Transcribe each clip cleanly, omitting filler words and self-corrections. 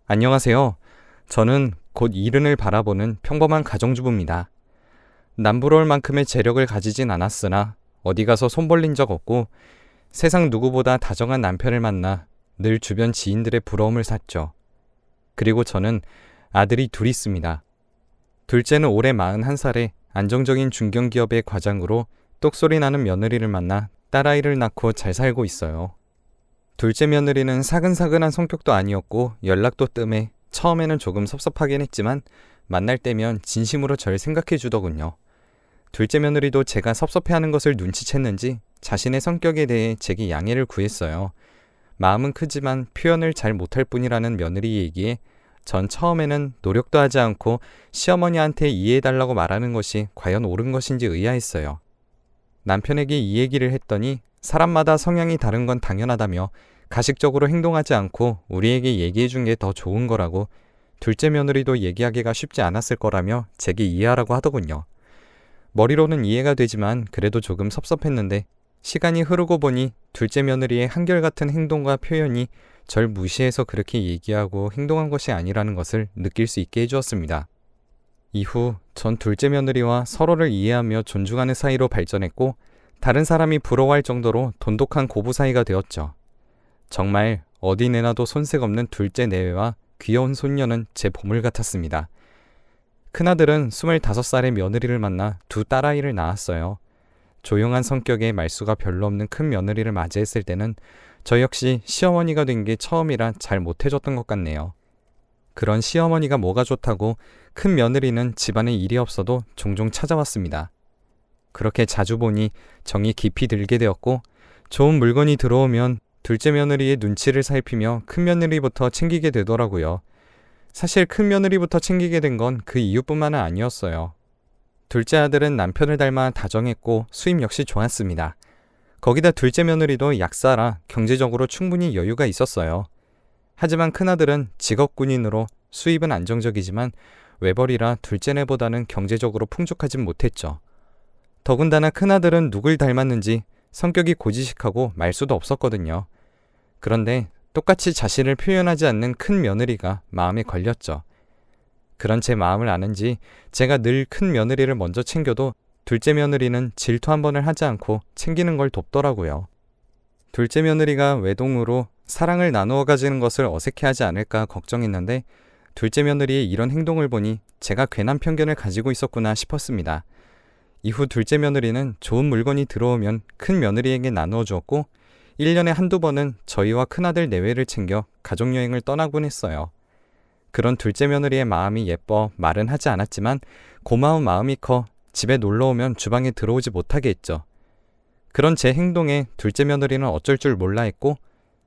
안녕하세요. 저는 곧 이른을 바라보는 평범한 가정주부입니다. 남부러울 만큼의 재력을 가지진 않았으나 어디 가서 손 벌린 적 없고 세상 누구보다 다정한 남편을 만나 늘 주변 지인들의 부러움을 샀죠. 그리고 저는 아들이 둘 있습니다. 둘째는 올해 41살에 안정적인 중견기업의 과장으로 똑소리 나는 며느리를 만나 딸아이를 낳고 잘 살고 있어요. 둘째 며느리는 사근사근한 성격도 아니었고 연락도 뜸해 처음에는 조금 섭섭하긴 했지만 만날 때면 진심으로 절 생각해 주더군요. 둘째 며느리도 제가 섭섭해하는 것을 눈치챘는지 자신의 성격에 대해 제게 양해를 구했어요. 마음은 크지만 표현을 잘 못할 뿐이라는 며느리 얘기에 전 처음에는 노력도 하지 않고 시어머니한테 이해해달라고 말하는 것이 과연 옳은 것인지 의아했어요. 남편에게 이 얘기를 했더니 사람마다 성향이 다른 건 당연하다며 가식적으로 행동하지 않고 우리에게 얘기해 준 게 더 좋은 거라고 둘째 며느리도 얘기하기가 쉽지 않았을 거라며 제게 이해하라고 하더군요. 머리로는 이해가 되지만 그래도 조금 섭섭했는데 시간이 흐르고 보니 둘째 며느리의 한결같은 행동과 표현이 절 무시해서 그렇게 얘기하고 행동한 것이 아니라는 것을 느낄 수 있게 해주었습니다. 이후 전 둘째 며느리와 서로를 이해하며 존중하는 사이로 발전했고 다른 사람이 부러워할 정도로 돈독한 고부 사이가 되었죠. 정말 어디 내놔도 손색 없는 둘째 내외와 귀여운 손녀는 제 보물 같았습니다. 큰아들은 25살의 며느리를 만나 두 딸아이를 낳았어요. 조용한 성격에 말수가 별로 없는 큰 며느리를 맞이했을 때는 저 역시 시어머니가 된 게 처음이라 잘 못해줬던 것 같네요. 그런 시어머니가 뭐가 좋다고 큰 며느리는 집안에 일이 없어도 종종 찾아왔습니다. 그렇게 자주 보니 정이 깊이 들게 되었고 좋은 물건이 들어오면 둘째 며느리의 눈치를 살피며 큰 며느리부터 챙기게 되더라고요. 사실 큰 며느리부터 챙기게 된 건 그 이유뿐만은 아니었어요. 둘째 아들은 남편을 닮아 다정했고 수입 역시 좋았습니다. 거기다 둘째 며느리도 약사라 경제적으로 충분히 여유가 있었어요. 하지만 큰아들은 직업군인으로 수입은 안정적이지만 외벌이라 둘째네보다는 경제적으로 풍족하진 못했죠. 더군다나 큰아들은 누굴 닮았는지 성격이 고지식하고 말수도 없었거든요. 그런데 똑같이 자신을 표현하지 않는 큰 며느리가 마음에 걸렸죠. 그런 제 마음을 아는지 제가 늘 큰 며느리를 먼저 챙겨도 둘째 며느리는 질투 한 번을 하지 않고 챙기는 걸 돕더라고요. 둘째 며느리가 외동으로 사랑을 나누어 가지는 것을 어색해하지 않을까 걱정했는데 둘째 며느리의 이런 행동을 보니 제가 괜한 편견을 가지고 있었구나 싶었습니다. 이후 둘째 며느리는 좋은 물건이 들어오면 큰 며느리에게 나누어 주었고 1년에 한두 번은 저희와 큰아들 내외를 챙겨 가족여행을 떠나곤 했어요. 그런 둘째 며느리의 마음이 예뻐 말은 하지 않았지만 고마운 마음이 커 집에 놀러오면 주방에 들어오지 못하게 했죠. 그런 제 행동에 둘째 며느리는 어쩔 줄 몰라 했고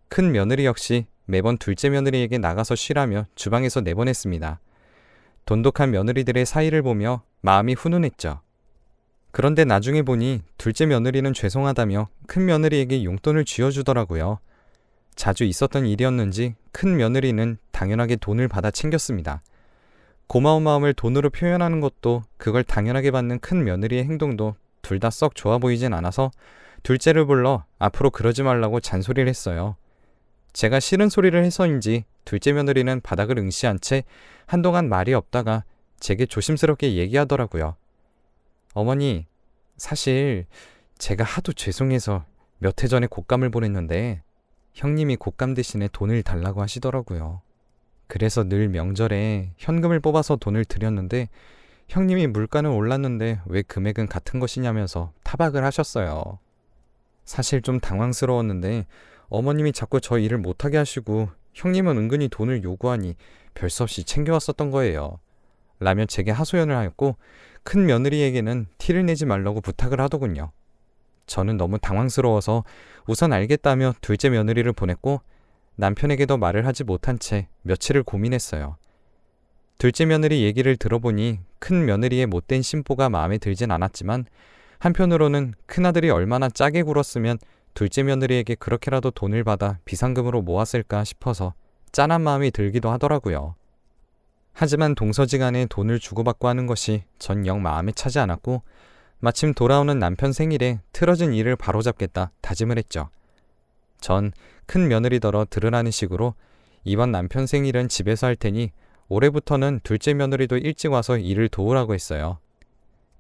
큰 며느리 역시 매번 둘째 며느리에게 나가서 쉬라며 주방에서 내보냈습니다. 돈독한 며느리들의 사이를 보며 마음이 훈훈했죠. 그런데 나중에 보니 둘째 며느리는 죄송하다며 큰 며느리에게 용돈을 쥐어주더라고요. 자주 있었던 일이었는지 큰 며느리는 당연하게 돈을 받아 챙겼습니다. 고마운 마음을 돈으로 표현하는 것도 그걸 당연하게 받는 큰 며느리의 행동도 둘 다 썩 좋아 보이진 않아서 둘째를 불러 앞으로 그러지 말라고 잔소리를 했어요. 제가 싫은 소리를 해서인지 둘째 며느리는 바닥을 응시한 채 한동안 말이 없다가 제게 조심스럽게 얘기하더라고요. 어머니, 사실 제가 하도 죄송해서 몇 해 전에 곶감을 보냈는데 형님이 곶감 대신에 돈을 달라고 하시더라고요. 그래서 늘 명절에 현금을 뽑아서 돈을 드렸는데 형님이 물가는 올랐는데 왜 금액은 같은 것이냐면서 타박을 하셨어요. 사실 좀 당황스러웠는데 어머님이 자꾸 저 일을 못하게 하시고 형님은 은근히 돈을 요구하니 별 수 없이 챙겨왔었던 거예요. 라며 제게 하소연을 하였고 큰 며느리에게는 티를 내지 말라고 부탁을 하더군요. 저는 너무 당황스러워서 우선 알겠다며 둘째 며느리를 보냈고 남편에게도 말을 하지 못한 채 며칠을 고민했어요. 둘째 며느리 얘기를 들어보니 큰 며느리의 못된 심보가 마음에 들진 않았지만 한편으로는 큰아들이 얼마나 짜게 굴었으면 둘째 며느리에게 그렇게라도 돈을 받아 비상금으로 모았을까 싶어서 짠한 마음이 들기도 하더라고요. 하지만 동서지간에 돈을 주고받고 하는 것이 전 영 마음에 차지 않았고 마침 돌아오는 남편 생일에 틀어진 일을 바로잡겠다 다짐을 했죠. 전 큰 며느리더러 들으라는 식으로 이번 남편 생일은 집에서 할 테니 올해부터는 둘째 며느리도 일찍 와서 일을 도우라고 했어요.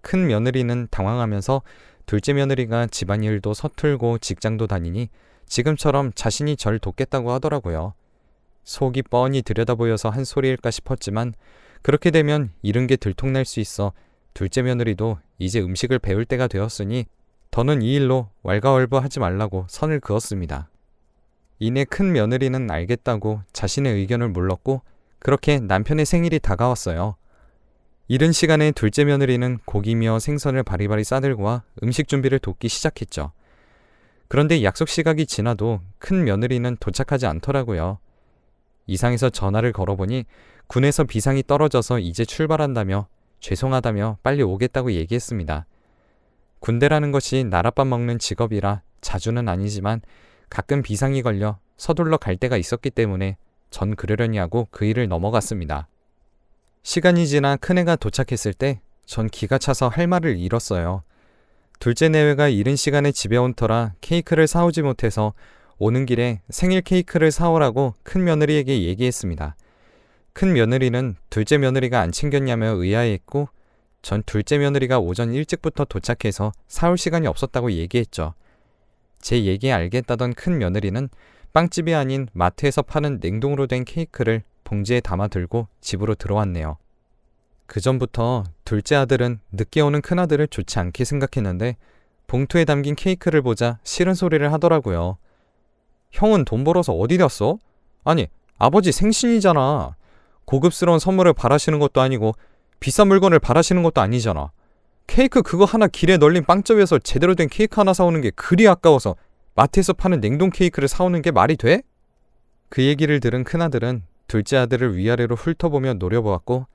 큰 며느리는 당황하면서 둘째 며느리가 집안일도 서툴고 직장도 다니니 지금처럼 자신이 절 돕겠다고 하더라고요. 속이 뻔히 들여다보여서 한 소리일까 싶었지만 그렇게 되면 이른 게 들통날 수 있어 둘째 며느리도 이제 음식을 배울 때가 되었으니 더는 이 일로 왈가왈부하지 말라고 선을 그었습니다. 이내 큰 며느리는 알겠다고 자신의 의견을 물렀고 그렇게 남편의 생일이 다가왔어요. 이른 시간에 둘째 며느리는 고기며 생선을 바리바리 싸들고 와 음식 준비를 돕기 시작했죠. 그런데 약속 시각이 지나도 큰 며느리는 도착하지 않더라고요. 이상해서 전화를 걸어보니 군에서 비상이 떨어져서 이제 출발한다며 죄송하다며 빨리 오겠다고 얘기했습니다. 군대라는 것이 나랏밥 먹는 직업이라 자주는 아니지만 가끔 비상이 걸려 서둘러 갈 때가 있었기 때문에 전 그러려니 하고 그 일을 넘어갔습니다. 시간이 지나 큰애가 도착했을 때 전 기가 차서 할 말을 잃었어요. 둘째 내외가 이른 시간에 집에 온 터라 케이크를 사오지 못해서 오는 길에 생일 케이크를 사오라고 큰 며느리에게 얘기했습니다. 큰 며느리는 둘째 며느리가 안 챙겼냐며 의아해했고 전 둘째 며느리가 오전 일찍부터 도착해서 사올 시간이 없었다고 얘기했죠. 제 얘기에 알겠다던 큰 며느리는 빵집이 아닌 마트에서 파는 냉동으로 된 케이크를 봉지에 담아 들고 집으로 들어왔네요. 그 전부터 둘째 아들은 늦게 오는 큰아들을 좋지 않게 생각했는데 봉투에 담긴 케이크를 보자 싫은 소리를 하더라고요. 형은 돈 벌어서 어디 갔어? 아니, 아버지 생신이잖아. 고급스러운 선물을 바라시는 것도 아니고 비싼 물건을 바라시는 것도 아니잖아. 케이크 그거 하나 길에 널린 빵집에서 제대로 된 케이크 하나 사오는 게 그리 아까워서 마트에서 파는 냉동 케이크를 사오는 게 말이 돼? 그 얘기를 들은 큰아들은 둘째 아들을 위아래로 훑어보며 노려보았고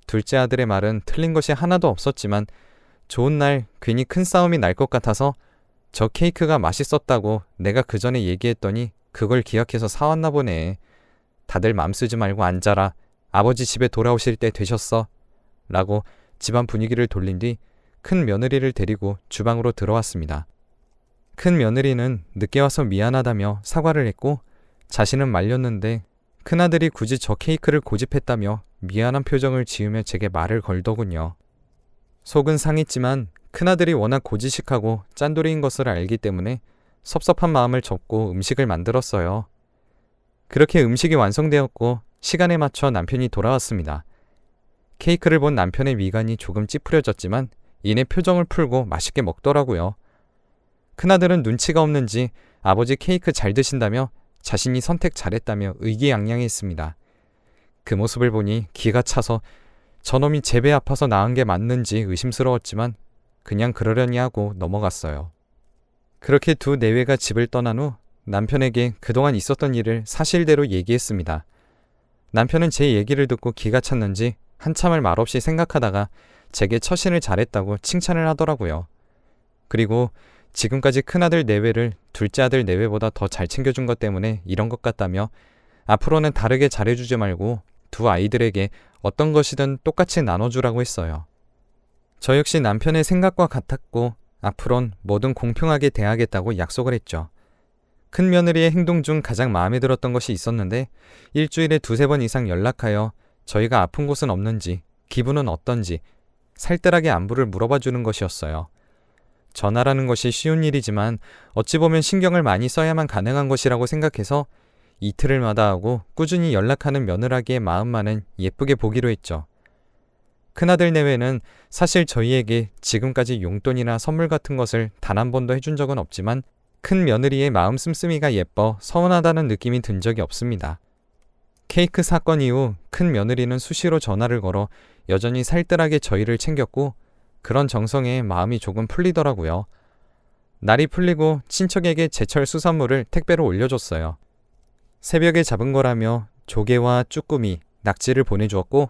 둘째 아들의 말은 틀린 것이 하나도 없었지만 좋은 날 괜히 큰 싸움이 날 것 같아서 저 케이크가 맛있었다고 내가 그 전에 얘기했더니 그걸 기억해서 사왔나 보네. 다들 맘 쓰지 말고 앉아라. 아버지 집에 돌아오실 때 되셨어. 라고 집안 분위기를 돌린 뒤 큰 며느리를 데리고 주방으로 들어왔습니다. 큰 며느리는 늦게 와서 미안하다며 사과를 했고 자신은 말렸는데 큰아들이 굳이 저 케이크를 고집했다며 미안한 표정을 지으며 제게 말을 걸더군요. 속은 상했지만 큰아들이 워낙 고지식하고 짠돌이인 것을 알기 때문에 섭섭한 마음을 접고 음식을 만들었어요. 그렇게 음식이 완성되었고 시간에 맞춰 남편이 돌아왔습니다. 케이크를 본 남편의 미간이 조금 찌푸려졌지만 이내 표정을 풀고 맛있게 먹더라고요. 큰아들은 눈치가 없는지 아버지 케이크 잘 드신다며 자신이 선택 잘했다며 의기양양했습니다. 그 모습을 보니 기가 차서 저놈이 제배 아파서 낳은 게 맞는지 의심스러웠지만 그냥 그러려니 하고 넘어갔어요. 그렇게 두 내외가 집을 떠난 후 남편에게 그동안 있었던 일을 사실대로 얘기했습니다. 남편은 제 얘기를 듣고 기가 찼는지 한참을 말없이 생각하다가 제게 처신을 잘했다고 칭찬을 하더라고요. 그리고 지금까지 큰아들 내외를 둘째 아들 내외보다 더 잘 챙겨준 것 때문에 이런 것 같다며 앞으로는 다르게 잘해주지 말고 두 아이들에게 어떤 것이든 똑같이 나눠주라고 했어요. 저 역시 남편의 생각과 같았고 앞으론 뭐든 공평하게 대하겠다고 약속을 했죠. 큰 며느리의 행동 중 가장 마음에 들었던 것이 있었는데 일주일에 2-3번 이상 연락하여 저희가 아픈 곳은 없는지 기분은 어떤지 살뜰하게 안부를 물어봐 주는 것이었어요. 전화라는 것이 쉬운 일이지만 어찌 보면 신경을 많이 써야만 가능한 것이라고 생각해서 이틀을 마다하고 꾸준히 연락하는 며느라기의 마음만은 예쁘게 보기로 했죠. 큰아들 내외는 사실 저희에게 지금까지 용돈이나 선물 같은 것을 단 한 번도 해준 적은 없지만 큰 며느리의 마음 씀씀이가 예뻐 서운하다는 느낌이 든 적이 없습니다. 케이크 사건 이후 큰 며느리는 수시로 전화를 걸어 여전히 살뜰하게 저희를 챙겼고 그런 정성에 마음이 조금 풀리더라고요. 날이 풀리고 친척에게 제철 수산물을 택배로 올려줬어요. 새벽에 잡은 거라며 조개와 쭈꾸미, 낙지를 보내주었고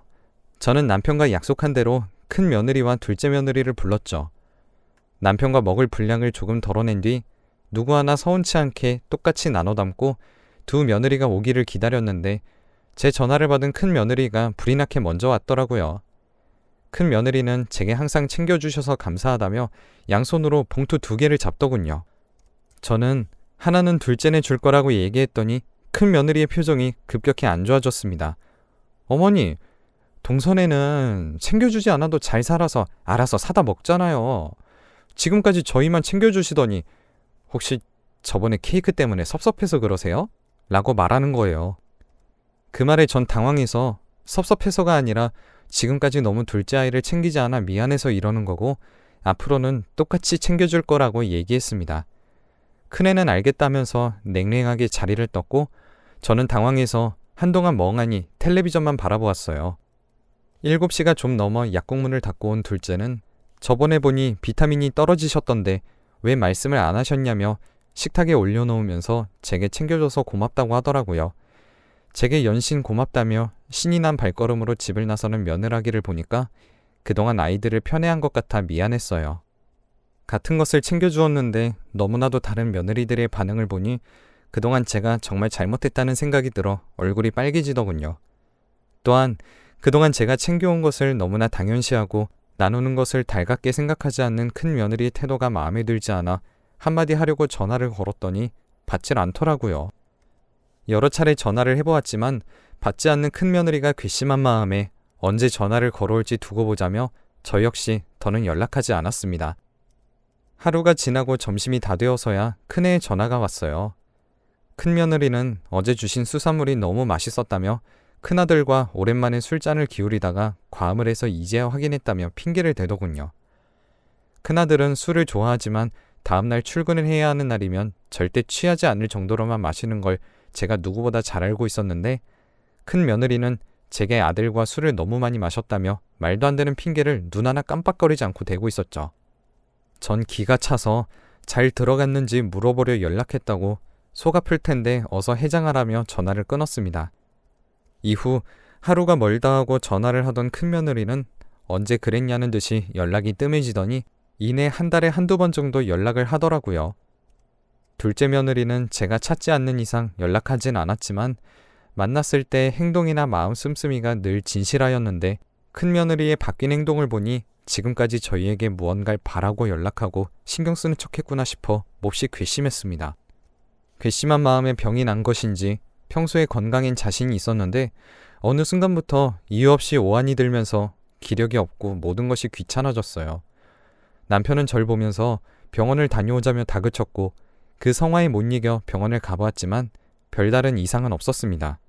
저는 남편과 약속한 대로 큰 며느리와 둘째 며느리를 불렀죠. 남편과 먹을 분량을 조금 덜어낸 뒤 누구 하나 서운치 않게 똑같이 나눠 담고 두 며느리가 오기를 기다렸는데 제 전화를 받은 큰 며느리가 불이 나게 먼저 왔더라고요. 큰 며느리는 제게 항상 챙겨주셔서 감사하다며 양손으로 봉투 2개를 잡더군요. 저는 하나는 둘째네 줄 거라고 얘기했더니 큰 며느리의 표정이 급격히 안 좋아졌습니다. 어머니, 동선에는 챙겨주지 않아도 잘 살아서 알아서 사다 먹잖아요. 지금까지 저희만 챙겨주시더니 혹시 저번에 케이크 때문에 섭섭해서 그러세요? 라고 말하는 거예요. 그 말에 전 당황해서 섭섭해서가 아니라 지금까지 너무 둘째 아이를 챙기지 않아 미안해서 이러는 거고 앞으로는 똑같이 챙겨줄 거라고 얘기했습니다. 큰애는 알겠다면서 냉랭하게 자리를 떴고 저는 당황해서 한동안 멍하니 텔레비전만 바라보았어요. 7시가 좀 넘어 약국문을 닫고 온 둘째는 저번에 보니 비타민이 떨어지셨던데 왜 말씀을 안 하셨냐며 식탁에 올려놓으면서 제게 챙겨줘서 고맙다고 하더라고요. 제게 연신 고맙다며 신이 난 발걸음으로 집을 나서는 며느라기를 보니까 그동안 아이들을 편애한 것 같아 미안했어요. 같은 것을 챙겨주었는데 너무나도 다른 며느리들의 반응을 보니 그동안 제가 정말 잘못했다는 생각이 들어 얼굴이 빨개지더군요. 또한 그동안 제가 챙겨온 것을 너무나 당연시하고 나누는 것을 달갑게 생각하지 않는 큰 며느리의 태도가 마음에 들지 않아 한마디 하려고 전화를 걸었더니 받질 않더라고요. 여러 차례 전화를 해보았지만 받지 않는 큰 며느리가 괘씸한 마음에 언제 전화를 걸어올지 두고 보자며 저 역시 더는 연락하지 않았습니다. 하루가 지나고 점심이 다 되어서야 큰애의 전화가 왔어요. 큰 며느리는 어제 주신 수산물이 너무 맛있었다며 큰아들과 오랜만에 술잔을 기울이다가 과음을 해서 이제야 확인했다며 핑계를 대더군요. 큰아들은 술을 좋아하지만 다음날 출근을 해야 하는 날이면 절대 취하지 않을 정도로만 마시는 걸 제가 누구보다 잘 알고 있었는데 큰 며느리는 제게 아들과 술을 너무 많이 마셨다며 말도 안 되는 핑계를 눈 하나 깜빡거리지 않고 대고 있었죠. 전 기가 차서 잘 들어갔는지 물어보려 연락했다고 속 아플 텐데 어서 해장하라며 전화를 끊었습니다. 이후 하루가 멀다 하고 전화를 하던 큰 며느리는 언제 그랬냐는 듯이 연락이 뜸해지더니 이내 한 달에 한두 번 정도 연락을 하더라고요. 둘째 며느리는 제가 찾지 않는 이상 연락하진 않았지만 만났을 때 행동이나 마음 씀씀이가 늘 진실하였는데 큰 며느리의 바뀐 행동을 보니 지금까지 저희에게 무언가를 바라고 연락하고 신경 쓰는 척했구나 싶어 몹시 괘씸했습니다. 괘씸한 마음에 병이 난 것인지 평소에 건강엔 자신이 있었는데 어느 순간부터 이유 없이 오한이 들면서 기력이 없고 모든 것이 귀찮아졌어요. 남편은 절 보면서 병원을 다녀오자며 다그쳤고 그 성화에 못 이겨 병원을 가보았지만 별다른 이상은 없었습니다.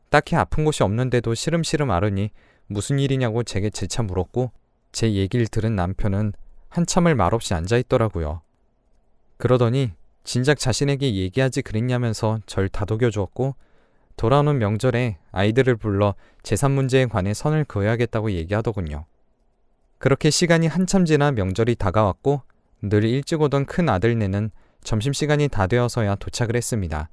딱히 아픈 곳이 없는데도 시름시름 앓으니 무슨 일이냐고 제게 재차 물었고 제 얘기를 들은 남편은 한참을 말없이 앉아있더라고요. 그러더니 진작 자신에게 얘기하지 그랬냐면서 절 다독여 주었고 돌아오는 명절에 아이들을 불러 재산 문제에 관해 선을 그어야겠다고 얘기하더군요. 그렇게 시간이 한참 지나 명절이 다가왔고 늘 일찍 오던 큰 아들네는 점심시간이 다 되어서야 도착을 했습니다.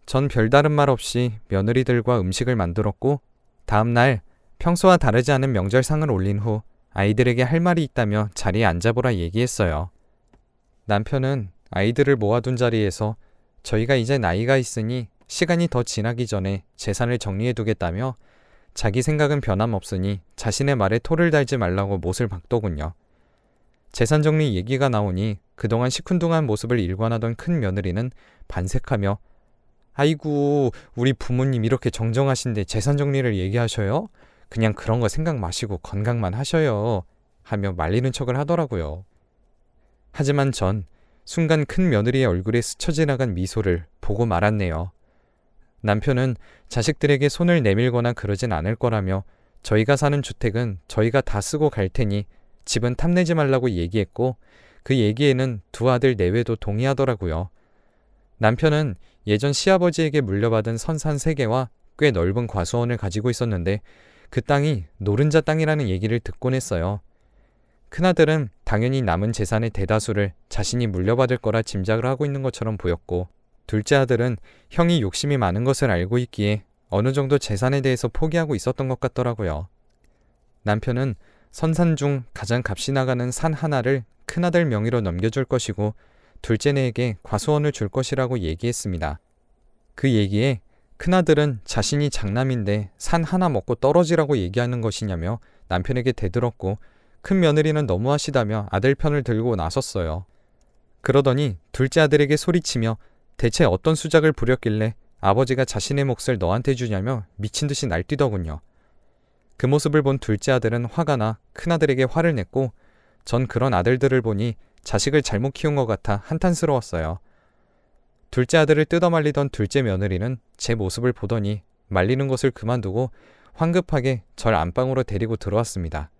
전 별다른 말 없이 며느리들과 음식을 만들었고 다음날 평소와 다르지 않은 명절상을 올린 후 아이들에게 할 말이 있다며 자리에 앉아보라 얘기했어요. 남편은 아이들을 모아둔 자리에서 저희가 이제 나이가 있으니 시간이 더 지나기 전에 재산을 정리해두겠다며 자기 생각은 변함없으니 자신의 말에 토를 달지 말라고 못을 박더군요. 재산 정리 얘기가 나오니 그동안 시큰둥한 모습을 일관하던 큰 며느리는 반색하며 아이고 우리 부모님 이렇게 정정하신데 재산 정리를 얘기하셔요? 그냥 그런 거 생각 마시고 건강만 하셔요 하며 말리는 척을 하더라고요. 하지만 전 순간 큰 며느리의 얼굴에 스쳐 지나간 미소를 보고 말았네요. 남편은 자식들에게 손을 내밀거나 그러진 않을 거라며 저희가 사는 주택은 저희가 다 쓰고 갈 테니 집은 탐내지 말라고 얘기했고 그 얘기에는 두 아들 내외도 동의하더라고요. 남편은 예전 시아버지에게 물려받은 선산 3개와 꽤 넓은 과수원을 가지고 있었는데 그 땅이 노른자 땅이라는 얘기를 듣곤 했어요. 큰아들은 당연히 남은 재산의 대다수를 자신이 물려받을 거라 짐작을 하고 있는 것처럼 보였고 둘째 아들은 형이 욕심이 많은 것을 알고 있기에 어느 정도 재산에 대해서 포기하고 있었던 것 같더라고요. 남편은 선산 중 가장 값이 나가는 산 하나를 큰아들 명의로 넘겨줄 것이고 둘째네에게 과수원을 줄 것이라고 얘기했습니다. 그 얘기에 큰아들은 자신이 장남인데 산 하나 먹고 떨어지라고 얘기하는 것이냐며 남편에게 대들었고 큰 며느리는 너무하시다며 아들 편을 들고 나섰어요. 그러더니 둘째 아들에게 소리치며 대체 어떤 수작을 부렸길래 아버지가 자신의 몫을 너한테 주냐며 미친 듯이 날뛰더군요. 그 모습을 본 둘째 아들은 화가 나 큰아들에게 화를 냈고 전 그런 아들들을 보니 자식을 잘못 키운 것 같아 한탄스러웠어요. 둘째 아들을 뜯어말리던 둘째 며느리는 제 모습을 보더니 말리는 것을 그만두고 황급하게 절 안방으로 데리고 들어왔습니다.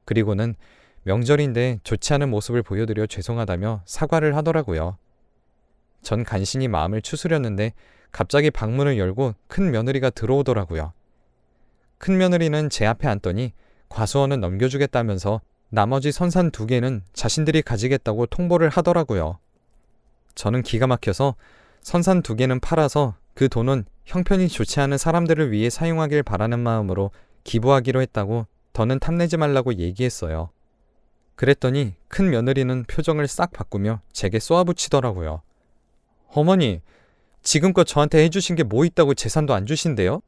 그리고는 명절인데 좋지 않은 모습을 보여드려 죄송하다며 사과를 하더라고요. 전 간신히 마음을 추스렸는데 갑자기 방문을 열고 큰 며느리가 들어오더라고요. 큰 며느리는 제 앞에 앉더니 과수원은 넘겨주겠다면서 나머지 선산 2개는 자신들이 가지겠다고 통보를 하더라고요. 저는 기가 막혀서 선산 2개는 팔아서 그 돈은 형편이 좋지 않은 사람들을 위해 사용하길 바라는 마음으로 기부하기로 했다고 더는 탐내지 말라고 얘기했어요. 그랬더니 큰 며느리는 표정을 싹 바꾸며 제게 쏘아붙이더라고요. 어머니, 지금껏 저한테 해주신 게 뭐 있다고 재산도 안 주신대요?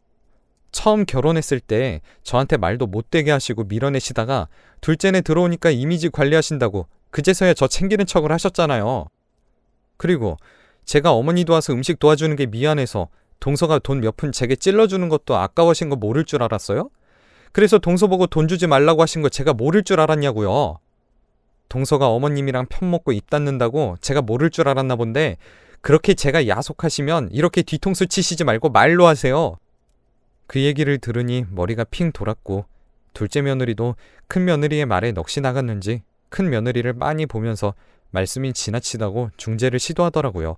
처음 결혼했을 때 저한테 말도 못되게 하시고 밀어내시다가 둘째네 들어오니까 이미지 관리하신다고 그제서야 저 챙기는 척을 하셨잖아요. 그리고 제가 어머니 도와서 음식 도와주는 게 미안해서 동서가 돈 몇 푼 제게 찔러주는 것도 아까워하신 거 모를 줄 알았어요? 그래서 동서 보고 돈 주지 말라고 하신 거 제가 모를 줄 알았냐고요. 동서가 어머님이랑 편먹고 입 닫는다고 제가 모를 줄 알았나 본데 그렇게 제가 야속하시면 이렇게 뒤통수 치시지 말고 말로 하세요. 그 얘기를 들으니 머리가 핑 돌았고 둘째 며느리도 큰 며느리의 말에 넋이 나갔는지 큰 며느리를 빤히 보면서 말씀이 지나치다고 중재를 시도하더라고요.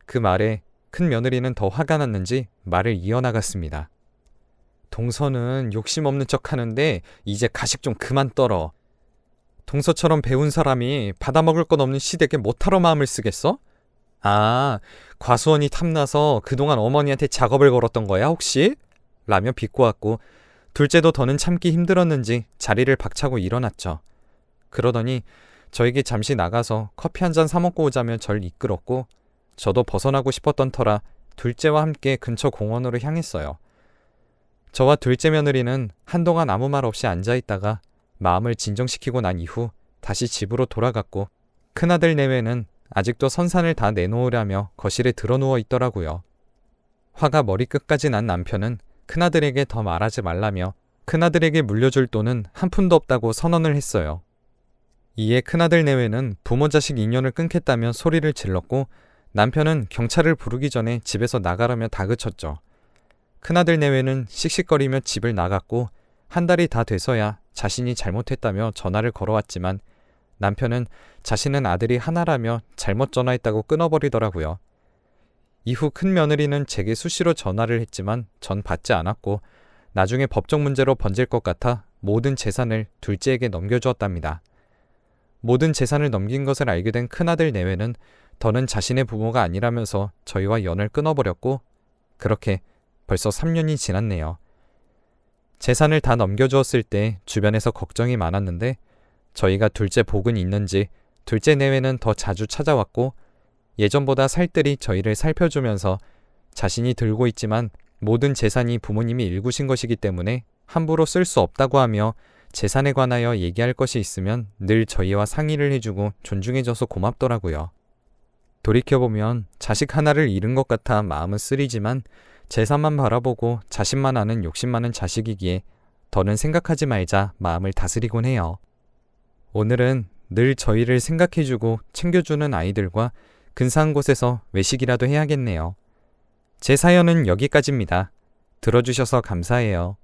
그 말에 큰 며느리는 더 화가 났는지 말을 이어나갔습니다. 동서는 욕심 없는 척 하는데 이제 가식 좀 그만 떨어. 동서처럼 배운 사람이 받아먹을 것 없는 시댁에 못하러 마음을 쓰겠어? 아, 과수원이 탐나서 그동안 어머니한테 작업을 걸었던 거야 혹시? 라며 비꼬았고 둘째도 더는 참기 힘들었는지 자리를 박차고 일어났죠. 그러더니 저에게 잠시 나가서 커피 한 잔 사 먹고 오자며 절 이끌었고 저도 벗어나고 싶었던 터라 둘째와 함께 근처 공원으로 향했어요. 저와 둘째 며느리는 한동안 아무 말 없이 앉아있다가 마음을 진정시키고 난 이후 다시 집으로 돌아갔고 큰아들 내외는 아직도 선산을 다 내놓으려며 거실에 드러누워 있더라고요. 화가 머리끝까지 난 남편은 큰아들에게 더 말하지 말라며 큰아들에게 물려줄 돈은 한 푼도 없다고 선언을 했어요. 이에 큰아들 내외는 부모 자식 인연을 끊겠다며 소리를 질렀고 남편은 경찰을 부르기 전에 집에서 나가라며 다그쳤죠. 큰아들 내외는 씩씩거리며 집을 나갔고 한 달이 다 돼서야 자신이 잘못했다며 전화를 걸어왔지만 남편은 자신은 아들이 하나라며 잘못 전화했다고 끊어버리더라고요. 이후 큰 며느리는 제게 수시로 전화를 했지만 전 받지 않았고 나중에 법적 문제로 번질 것 같아 모든 재산을 둘째에게 넘겨주었답니다. 모든 재산을 넘긴 것을 알게 된 큰아들 내외는 더는 자신의 부모가 아니라면서 저희와 연을 끊어버렸고 그렇게 벌써 3년이 지났네요. 재산을 다 넘겨주었을 때 주변에서 걱정이 많았는데 저희가 둘째 복은 있는지 둘째 내외는 더 자주 찾아왔고 예전보다 살뜰히 저희를 살펴주면서 자신이 들고 있지만 모든 재산이 부모님이 일구신 것이기 때문에 함부로 쓸 수 없다고 하며 재산에 관하여 얘기할 것이 있으면 늘 저희와 상의를 해주고 존중해줘서 고맙더라고요. 돌이켜보면 자식 하나를 잃은 것 같아 마음은 쓰리지만 재산만 바라보고 자신만 아는 욕심 많은 자식이기에 더는 생각하지 말자 마음을 다스리곤 해요. 오늘은 늘 저희를 생각해주고 챙겨주는 아이들과 근사한 곳에서 외식이라도 해야겠네요. 제 사연은 여기까지입니다. 들어주셔서 감사해요.